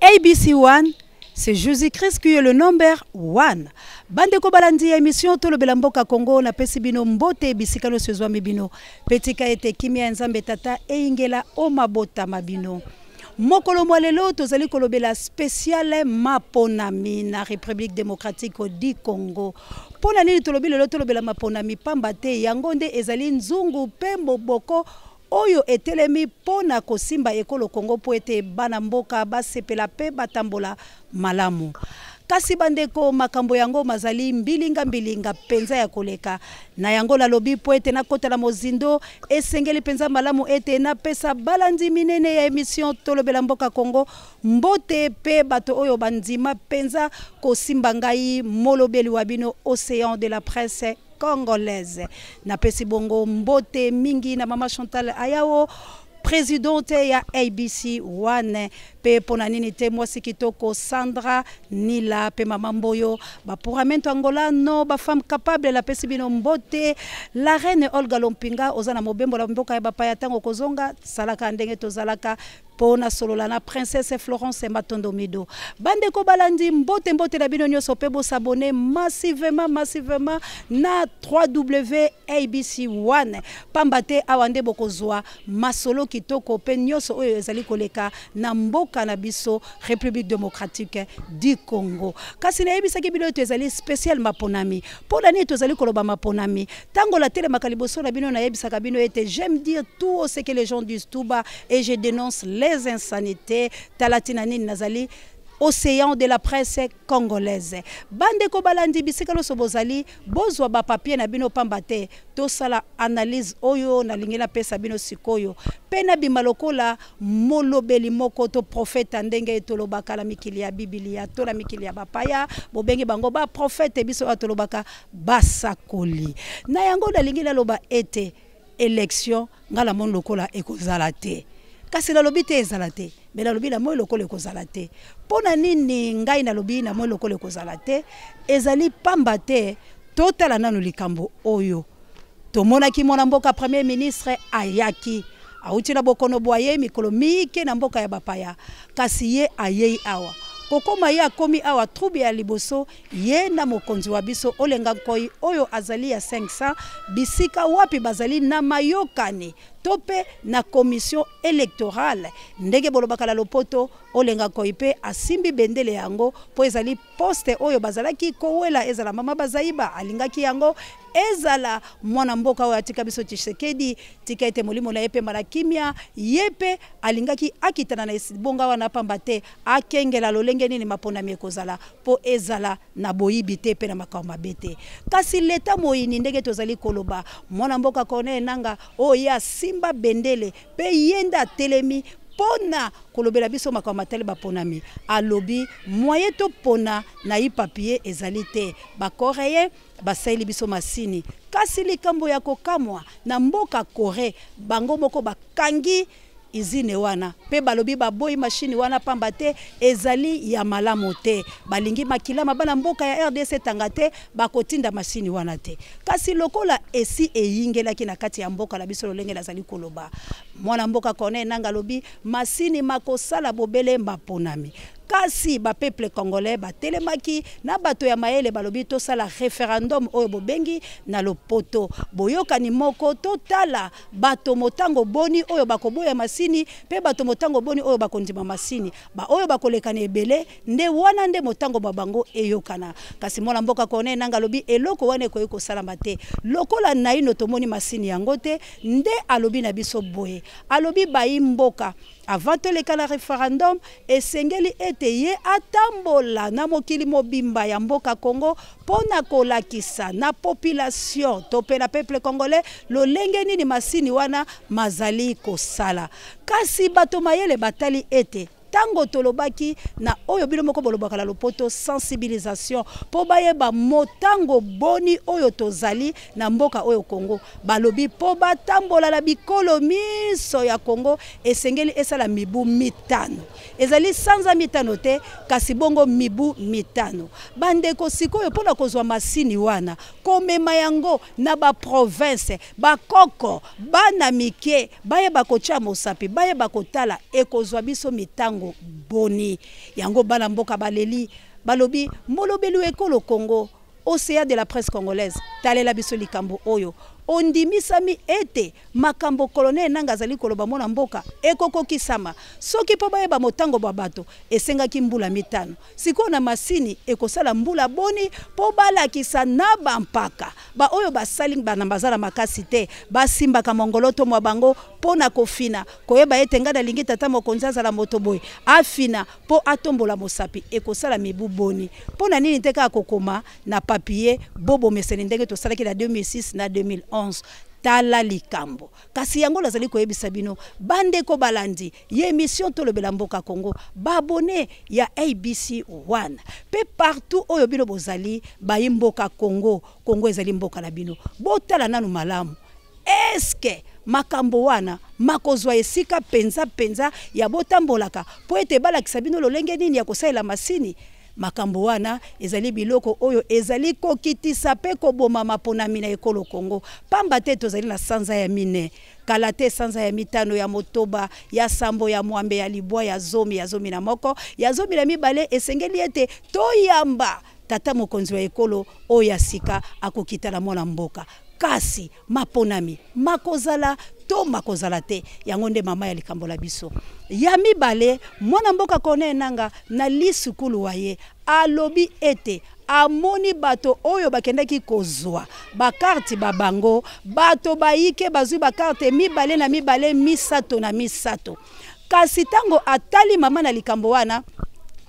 ABC One, c'est Jésus-Christ qui est le number one. Bande ko balandi émission to le belamboka Congo na pesi bino mbote bisikano sezwa mibino. Petika ete kimia nzambe tata e ingela o mabota mabino. Mokolo mwalelo tozali kolobela spécial maponami na République démocratique du Congo. Pona nini tolobela maponami pamba te yango nde ezali nzungu pembo boko oyo etelemi pona kosimba ekolo Congo po ete bana mboka basepela pe batambola malamu. Kasi bandeko makambo yango mazali mbilinga penza ya koleka na yango la lobi po ete na kota la mozindo esengeli penza malamu ete na pesa balandi minene ya émission tolobela mboka Congo mbote pe bato oyo bandima penza kosimba ngai molobeli wabino océan de la presse congolaise na pesi bongo mbote mingi na mama Chantal Ayao présidente ya ABC One pe ponanini te mwasi kitoko Sandra Nila pe mama Mboyo ba pouramento Angola no ba femme capable la pesi bino mbote la reine Olga Lompinga ozana mobembo la mboka ya bapaya tango kozonga salaka ndenge tozalaka pona solola na princesse Florence Matondo Mido bande ko balandi mbote la bino nyoso pe bo s'abonner massivement na www.abc One pambate awande bokozwa masolo kitoko pe nyoso oyo ezali koleka na mboka na biso République démocratique du Congo kasi na yebisaki bino to ezali spécial maponami pona ni to ezali koloba maponami tango la tele makaliboso na bino na yebisaka bino ete j'aime dire tout ce que les gens disent tout bas et je dénonce les insanités talatina nini nazali océan de la presse congolaise bande ko balandi bisika lo sobozali bozwa ba papier na bino pambate to sala analyse oyo na lingela pesa bino sikoyo pena bimalokola molobeli moko to prophète ndenge etolobaka la mikili ya Biblia to la mikili ya bapaya bobengi bango ba prophète biso atolobaka basakoli na yango na lingela loba ete élection ngala mon lokola ekozala te kasi la lobi te ezala te mais la lobi la moi lokole ekozala te pona nini ngai na lobi na moi lokole ekozala te ezali pamba te totala nanu likambo oyo tomonaki mwana mboka premier ministre ayaki auti na bokono boye mikolo mike na mboka ya bapaya kasi ye ayei awa kokoma ya komi awa troubi ya liboso ye na mokonzi wa biso olenga koi oyo azali ya 500 bisika wapi bazali na mayokani tope na commission électorale ndenge bolobaka la lopoto olenga koipe asimbi bendele yango po ezali poste oyo bazalaki kowela ezala mama bazaiba alingaki yango ezala mwana mboka oyo atika biso Tshisekedi tika ete molimo na yepe mala kimia yepe alingaki akitana na bonga wana pamba te akengela lolenge nini maponami ekozala po ezala na boyibi te pe na makao mabete kasi leta moyini ndenge tozali koloba mwana mboka kone nanga oya simba bendele pe yenda telemi pona kolobela biso makao matele baponami alobi moyen to pona na yi papier ezali te ba coréen basaili biso masini kasi likambo ya kokamwa na mboka Corée bango moko bakangi izine wana pe balobi baboyi machine wana pamba te ezali ya malamu te balingi makilama bana mboka ya RDC tangate bakotinda machine wana te kasi lokola esi eyingelaki na kati ya mboka la biso lolenge lazali koloba mwana mboka kone nanga lobi masini makosala bobele maponami kasi ba peuple congolais ba telemaki na bato ya maele balobi to sala référendum oyo bobengi na lopoto boyokani moko totala bato motango boni oyo bakoboya masini pe bato motango boni oyo bakondima masini ba oyo bakolekana ebele nde wana nde motango babango eyokana kasi mwana mboka kone nanga lobi eloko wana ko salama te lokola naino tomoni masini yango te nde alobi na biso boye alobi bayi mboka avant to lekala référendum esengeli ete ye atambola na mokili mobimba ya mboka Congo pona kolakisa na population tope na peuple congolais lolenge nini masini wana mazali kosala kasi bato mayele batali ete tango tolobaki na oyo bino moko bolobaka la lopoto sensibilisation po bayeba motango boni oyo tozali na mboka oyo Congo balobi po batambola la bikolo miso ya Congo esengeli esala mibu mitano ezali sanza mitano te kasi bongo mibu mitano bandeko sikoyo pona kozwa masini wana komema yango na ba province bakoko bana mike bayeba kocha mosapi bayeba kotala ekozwa biso mitango Congo boni yango bana mboka baleli balobi molobelu ekolo Congo Océan de la presse congolaise talela biso likambo oyo ondimisami ete makambo colonel nanga zali koloba mona mboka ekokoki sama soki po bayeba motango bwa bato esengaki mbula mitano siko na masini ekosala mbula boni po balakisa na bampaka ba oyo basali bana bazala makasi te basimbaka mongoloto mwa bango pona kofina koyeba ete ngada lingi tata mokonzi azala moto boy afina po atombola mosapi ekosala mibu boni pona nini teka kokoma na papier bobo meseni ndenge tosalaki na 2006 na 2011 tala likambo kasi yango lazali koyebisa bino bandeko balandi ye émission tolobela mboka Congo babone ya ABC 1 pe partout oyo bino bozali bayi mboka Congo ezali mboka na bino botala nanu malamu eske makambo wana makozwa esika penza ya botambolaka po ete balakisa bino lolenge nini ya kosalela masini makambo wana ezali biloko oyo ezali kokitisa pe koboma maponami na ekolo Congo pamba te tozali na sanza ya mine kala te sanza ya mitano ya motoba ya sambo ya mwambe ya libwa ya zomi na moko ya zomi na mibale esengeli ete toyamba tata mokonzi wa ekolo oya sika akokita na mwana mboka kasi maponami makozala to makozala te yango nde mama ya likambo la biso ya mibale mwana mboka kone nanga na lisukulu waye alobi ete amoni bato oyo bakendaki kozwa bakarte babango bato bayike bazwi bakarte mibale na mibale misato na misato kasi tango atali mama na likambo wana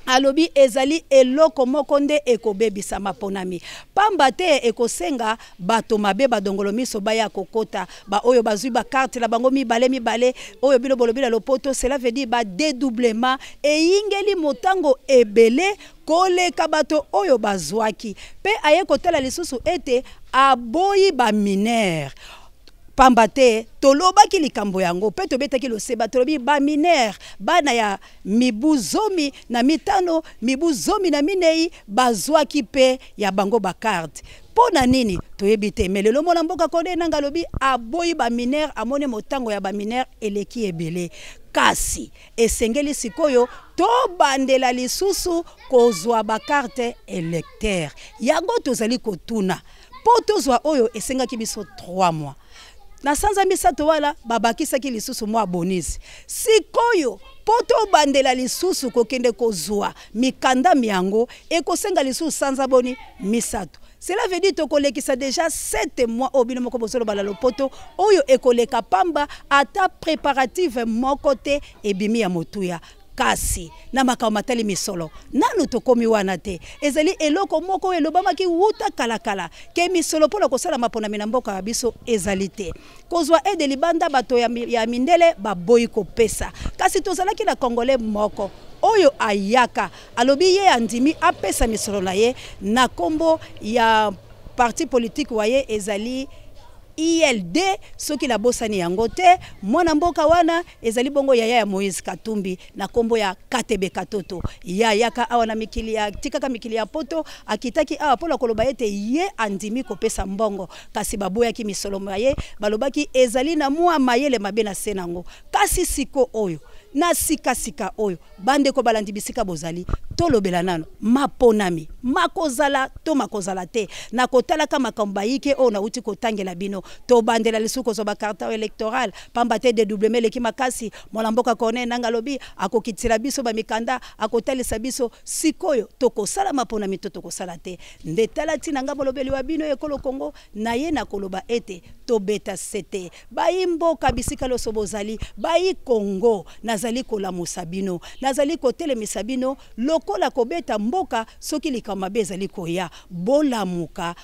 alobi ezali eloko moko nde ekobebisa maponami pamba te ekosenga bato mabe badongolo miso baya kokota ba oyo bazwi ba carte la bango mibale oyo bino bolobi la lopoto cela veut dire ba dédoublement eyingeli motango ebele koleka bato oyo bazwaki pe aye kotala lisusu ete aboyi ba mineur pambate tolobaki likambo yango pe tobetaki loseba tolobi ba mineur bana ya mibuzomi na mitano mibuzomi na minei bazwaki pe ya bango ba carte pona nini toyebi te melelo mona mboka kone nanga lobi aboyi ba mineur amone motango ya ba mineur eleki ebele kasi esengeli sikoyo to bandela lisusu kozwa ba carte électeur yango tozali kotuna po tozwa oyo esengaki biso 3 mois na sanza misato wala babakisaki lisusu mwa bonisi sikoyo poto bandela lisusu kokende kozwa mikanda miango ekosenga lisusu sanza boni misato cela veut dire tokolekisa déjà 7 mois obino moko bosolo bala lopoto oyo ekoleka pamba ata préparative moko te ebimi ya motuya kasi na makao matali misolo nanu tokomi wana te ezali eloko moko elobamaki wuta kalakala ke misolo pona kosala mapona mina mboka ya biso ezali te kozwa ede libanda bato ya mindele baboyi kopesa kasi tozalaki na congolais moko oyo ayaka alobi ye andimi apesa misolo na ye na kombo ya parti politique waye ezali ILD soki la bosani yango te mwana mboka wana ezali bongo ya Moïse Katumbi na kombo ya Katebe Katoto yaka awa na mikili ya tikaka mikili ya poto akitaki awa pola koloba ete ye andimi kopesa mbongo kasi baboya ki misolomo ye balobaki ezali na mwa mayele mabe na senango kasi siko oyo na sika oyo bande ko balandi bisika bozali tolobela nano maponami makozala to makozala te na kotala kama kambaike o na uti kotangela bino to bandela lisuko zo ba carte électorale pamba te dédoublement leki makasi mwana mboka kone nanga lobi akokitira biso ba mikanda akotalisa biso sikoyo tokosala maponami to tokosala te ndetala tina nga bolobeli wa bino ekolo Congo na ye na koloba ete to beta sete bayi mboka bisika loso bozali bayi Congo nazali kola musabino nazali kotele misabino lokola kobeta mboka soki likama bezali koya bolamuka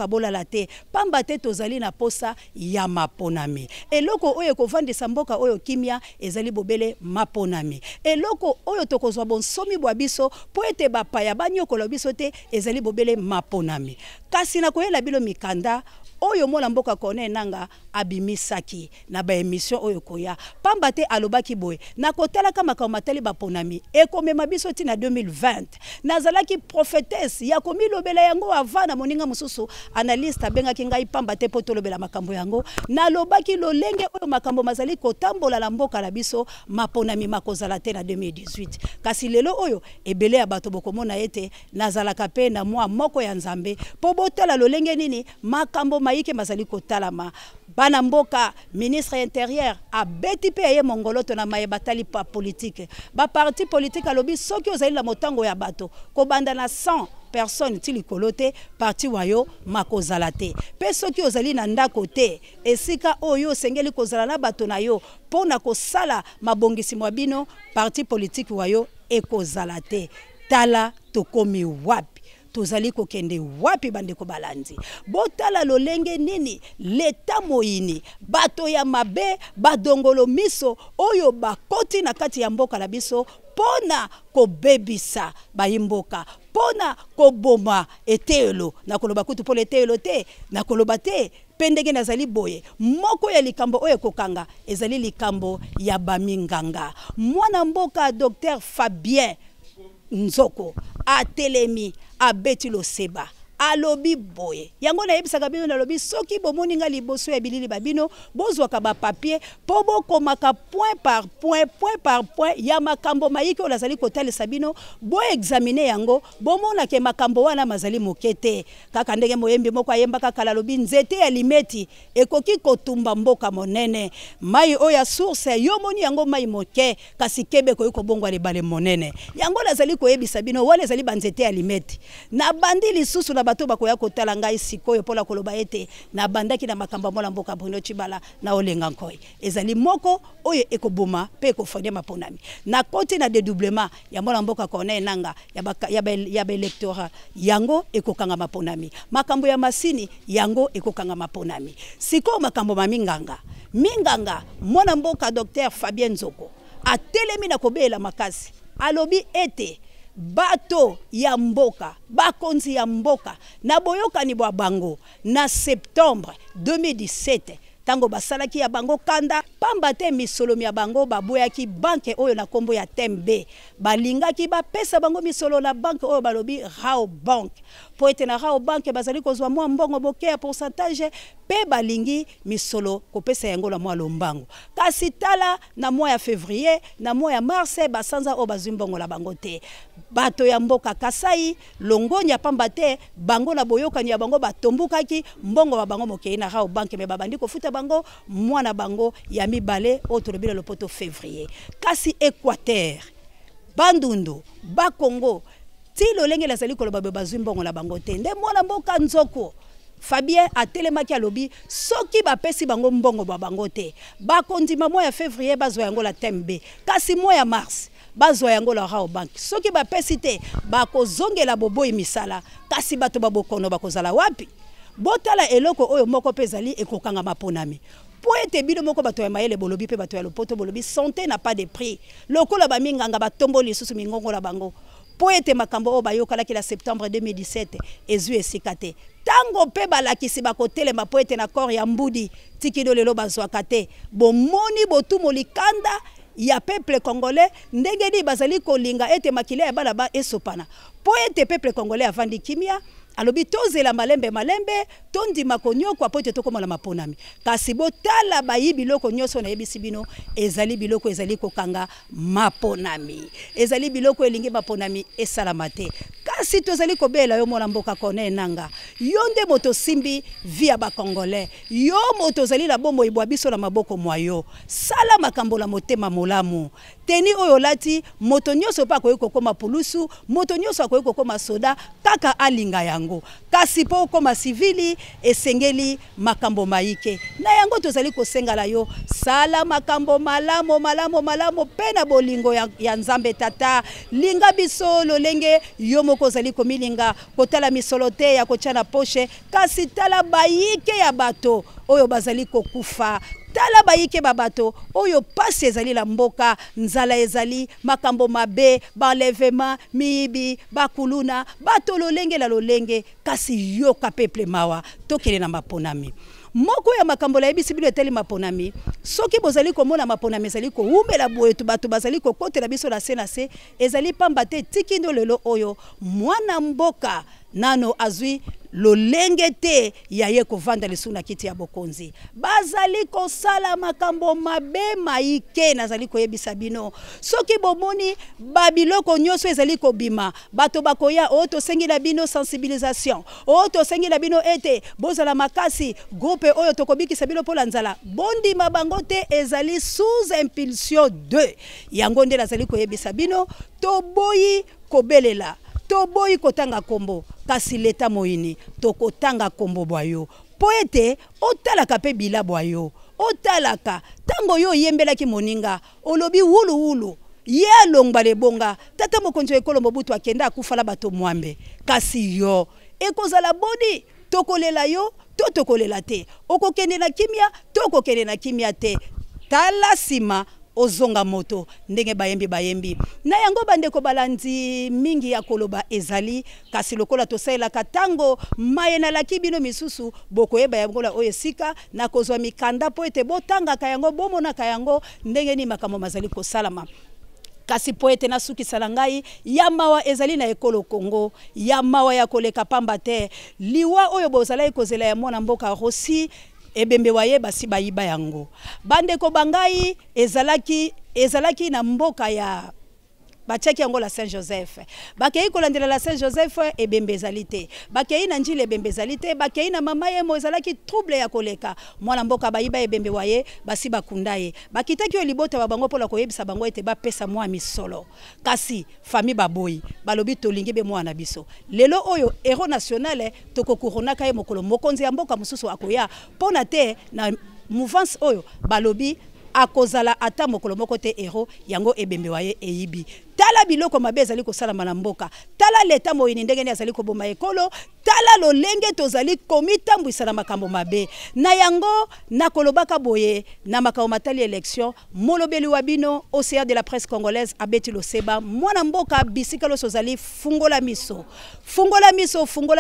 bolala te pamba te tozali na posa ya maponami eloko oyo kovandisa mboka oyo kimia ezali bobele maponami eloko oyo tokozwa bonsomi bwa biso po ete bapaya banyokola biso te ezali bobele maponami kasi na koyela bilo mikanda oyo mwana mboka kone nanga abimisaki na ba émission oyo koya pamba te alobaki boye na kotala kama matali baponami ekomema biso tina 2020 nazalaki prophétesse ya komilobela yango avant na moninga mususu analyste abengaki ngai pamba te poto lobela makambo yango nalobaki lolenge oyo makambo mazali kotambola la mboka la biso maponami makozala te na 2018 kasi lelo oyo ebele ya bato bokomona ete nazalaka pe na mwa moko ya nzambe po botala lolenge nini makambo maike mazali kotalama bana mboka ministre intérieur abeti pe ye mongoloto na maye batali pa politique ba parti politique alobi soki ozali la motango ya bato ko banda na 100 personne tili kolote parti wayo makozala te pe soki ozali na ndako te esika oyo sengeli kozala na bato na yo pona kosala mabongisi mwa bino parti politique wayo ekozala te tala tokomi wapi tozali kokende wapi bandeko balanzi botala lolenge nini leta moyini bato ya mabe badongolo miso oyo bakoti na kati ya mboka la biso pona kobebisa bayimboka pona koboma etelo na koloba kutu pole etelo te na koloba te pendenge nazali boye moko ya likambo oyo kokanga ezali likambo ya baminganga mwana mboka Dr Fabien Nzoko atelemi abeti lo seba alobi boye yango na yebisaka bino na lobi soki bomoni nga liboso ya bilili babino bozwaka ba papier po bokomaka point par point ya makambo mayiki olazali kotalisa bino bo examiner yango bomona ke makambo wana mazali mokete kaka ndenge moyembi moko ayembaka kala lobi nzete ya limeti ekoki kotumba mboka monene mai oya source yo moni yango mai moke kasi kebe ko bongwa lebale monene yango lazali koyebisa bino wale zali banzete ya limeti na bandi lisusu na bato bakoya kotala ngai sikoyo pola koloba ete na bandaki na makamba mola mboka Bruno Chibala na olenga nkoi ezali moko oyo ekoboma pe ekofondia maponami na koti na dédoublement ya mola mboka kone nanga ya ba electorat yango ekokanga maponami makambo ya masini yango ekokanga maponami siko makambo maminganga minganga mwana mboka Dr Fabien Nzoko atelemi na kobela makasi alobi ete bato ya mboka bakonzi ya mboka na boyokani bwa bango na septembre 2017 tango basalaki ya bango kanda pamba te misolo ya bango baboyaki banke oyo na kombo ya Tembe balingaki bapesa bango misolo na banke oyo balobi Rao Bank po ete na Rao Bank bazali kozwa mwa mbongo boke ya pourcentage pe balingi misolo kopesa yango la mwa lombango kasi tala na mwa ya février na mwa ya mars basanza o bazimbongo la bango te bato ya mboka Kasai longonya pamba te bango na boyokani ya bango batombukaki mbongo ba bango mokei na Rao Bank me babandi kofuta bango mwana bango ya mibale otolobila lopoto février kasi Équateur Bandundu Bakongo ti lolenge la zali koloba bazimbongo la bango te nde mwana mboka Nzoko Fabien atelemaki alobi soki bapesi bango mbongo ba bango te bakondima moya ya février bazwa yango la Tembe kasi moya ya mars bazwa yango la Rao Bank soki bapesi te bakozongela boboyi misala kasi bato babokono bakozala wapi botala eloko oyo moko pezali ekokanga maponami po ete bino moko bato ya mayele bolobi pe bato ya lopoto bolobi santé n'a pas de prix lokola baminganga batombo lisusu mingongo la bango po ete makambo o bayokalaki la septembre 2017 ezu esikate tango pe balakisi bakotelema po ete na corps ya mbudi tikido lelo bazwaka te bomoni botumo likanda ya peuple congolais ndengedi bazali kolinga ete makile ya bala ba esopana po ete peuple congolais avandi kimia alobi tozela malembe tondi makonyo kwa pote tokomala maponami kasi botala bayi biloko nyoso na yebisi bino ezali biloko ezali kokanga maponami ezali biloko elingi maponami esalamate kasi tozali kobela yo mona mboka kone nanga yonde moto simbi via ba congolais yo moto zali la bombo ibwa biso na maboko mwayo sala makambo la motema molamu teni oyo lati moto nyoso pa koyiko koma pulusu moto nyoso akoyiko koma soda kaka alinga yango kasi po koma civili esengeli makambo maike na yango tozali kosengala yo sala makambo malamu pena bolingo ya nzambe tata linga biso lolenge yo moko zali komilinga kotala misolote ya kochana poche kasi tala bayike ya bato oyo bazali kokufa tala bayike babato oyo pasi ezali la mboka nzala ezali makambo mabe balevema miibi bakuluna bato lolenge la lolenge kasi yoka peuple mawa tokele na maponami moko ya makambo la yebisi bino etali maponami soki bozali komona maponami ezali ko umela boyetu bato bazali ko kotela biso na se ezali pamba te tikindo lelo oyo mwana mboka nano azwi lolenge te ya ye kovanda lisu na kiti ya bokonzi bazali kosala makambo mabe maike nazali koyebisa bino soki bomoni babiloko nyonso ezali kobima bato bakoya o tosengi na bino sensibilisation o tosengi na bino ete bozala makasi groupe oyo tokobikisa bino mpola nzala bondima bango te ezali sous impulsion 2 yango nde nazali koyebisa bino toboyi kobelela toboyi kotanga kombo kasi leta moyini tokotanga kombo bwayo poete otalaka pe bila bwayo otalaka tango yo yembelaki moninga olobi wulu ye alongba lebonga tata mokonzi ekolo Mobutu akenda akufala bato mwambe kasi yo ekozala bodi tokolela yo to tokolela te okokende na kimia to okokende na kimia te tala sima ozonga moto ndenge bayembi na yango bandeko balandi mingi ya koloba ezali kasi lokola tosaelaka tango mayena laki bino misusu bokoyeba yangola oyo esika na kozwa mikanda po ete botangaka yango bomonaka yango ndenge ni makambo mazali kosalama kasi poete na suki salangai ya mawa ezali na ekolo Kongo ya mawa ya koleka pamba te liwa oyo bozala ekozela ya mwana mboka Rossi ebembe waye basi bayiba yango bandeko bangai ezalaki na mboka ya bachaki yango la Saint-Joseph bakei kolandela la Saint-Joseph ebembe ezalite bakei na njile ebembe ezalite bakei na mama ye mo ezalaki trouble ya koleka mwana mboka bayiba ebembe waye basi bakunda ye bakitaki yo libota ba bango pola koyebisa bango ete bapesa mwa misolo kasi famille baboyi balobi tolingi be mwana biso lelo oyo héros national tokokuronaka ye mokolo mokonzi ya mboka mususu akoya pona te na mouvance oyo balobi akozala ata mokolo moko te héros yango ebembe waye eyibi tala biloko mabe ezali kosalama na mboka tala leta moyini ndenge ne azali koboma ekolo tala lolenge tozali komitambwisa na makambo mabe na yango na kolobaka boye na makambo matali élection molobeli wa bino OCR de la presse congolaise abeti loseba mwana mboka bisika loso zali fungola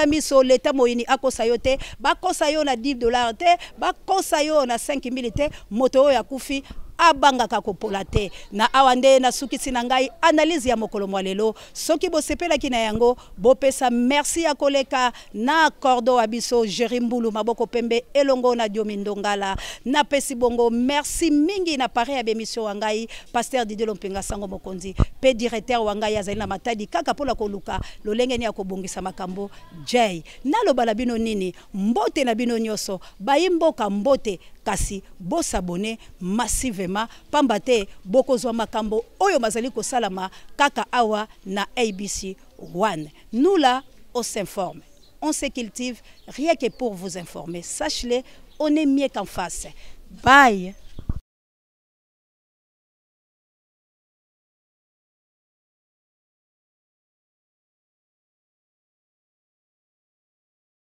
miso leta moyini akosa yo te bakosa yo na $10 te bakosa yo na 5000 te moto oyo akufi abanga kakopola te na awande na sukisi na ngai analyse ya mokolo mwalelo soki bosepela kina yango bopesa merci ya koleka na cordo abiso Jerimbulu maboko pembe elongo na Diomindongala na pesi bongo merci mingi na pare ya bemission wangai pasteur Didier Lompenga sango mokonzi pe directeur wangai azali na matadi kaka pola koluka lolenge ni akobongisa makambo jay na lobala bino nini mbote na bino nyoso bayimboka mbote kasi bosabone massivement pambate bokozwa makambo oyo mazali kosalama kaka awa na ABC 1. Nous là on s'informe, on se cultive rien que pour vous informer. Sache-le, on est mieux qu'en face. Bye.